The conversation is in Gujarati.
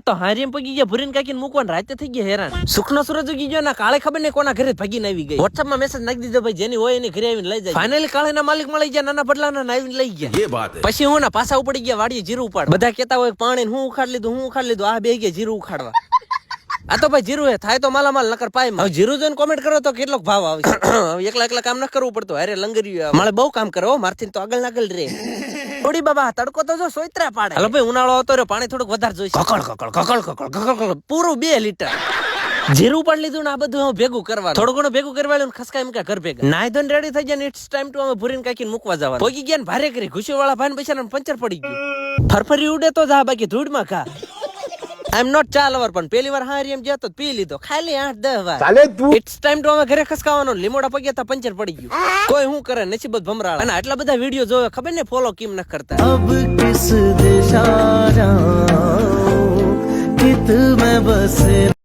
તો હારીમ પગી ગયા ભૂરીને કાકીને મૂકવાને રાતે થઈ ગયા હેરાન. સુખનો સૂરજ ઉગી ગયો ના કાળે ખબર નહીં કોના ઘરે ભાગીને આવી ગઈ. WhatsApp માં મેસેજ નાખી દીધો ભાઈ જેની હોય એની ઘરે આવીને લઈ જાય. ફાઇનલી કાળેના માલિક મળી ગયા નાના બદલાના આવીને લઈ ગયા. પછી હું ના પાછા ઉપડી ગયા વાડીએ જીરું ઉપાડ. બધા કેતા હોય પાણી હું ઉખાડ લીધું આ બે ગયા જીરું ઉખાડવા. આ તો ભાઈ જીરું હે થાય તો માલામાલ નકર પાય માં. જીરું જોઈને કોમેન્ટ કરો તો કેટલો ભાવ આવે. એકલા કામ ન કરવું પડતું અરે લંગર્યું મારે બહુ કામ કરો મારથી તો આગળ રે. થોડી બાબા તડકો તો જો સોયત્રા પાડે. હાલો ભાઈ ઉનાળો આવતો રહ્યો પાણી થોડુંક વધારે જોઈશે. કકળ પૂરું 2 લીટર જીરું પણ લીધું ને આ બધું હું ભેગું કરવાનું. થોડું ઘણું ભેગું કરવાનું ખસકાય એમ કે ઘર ભેગા નાઈ ધોઈને રેડી થઈ જાય ને ઇટ્સ ટાઈમ ટુ અમે ભૂરીને કાકીને મૂકવા જવાનું. પોગી ગયા ને ભારે કરી ઘુસી વાળા ભાઈ બચારાને પંચર પડી ગયું. ફરફરી ઉડે તો જા બાકી ધૂળમાં ખા. આઈ એમ નોટ ચા લવર પણ પેલી વાર હારી એમ જતો પી લીધો ખાલી 8-10 વાર. ઇટ્સ ટાઈમ ટુ અમે ઘરે ખસકાવાનો. લીમોડા પગ્યા તા પંચર પડી ગયું. કોઈ હું કરે નસીબત ભમરાળ. અને આટલા બધા વિડીયો જોવે ખબર ને ફોલો કેમ ન કરતા. અબ કિસ દિશા જાઉં કિત મેં બસે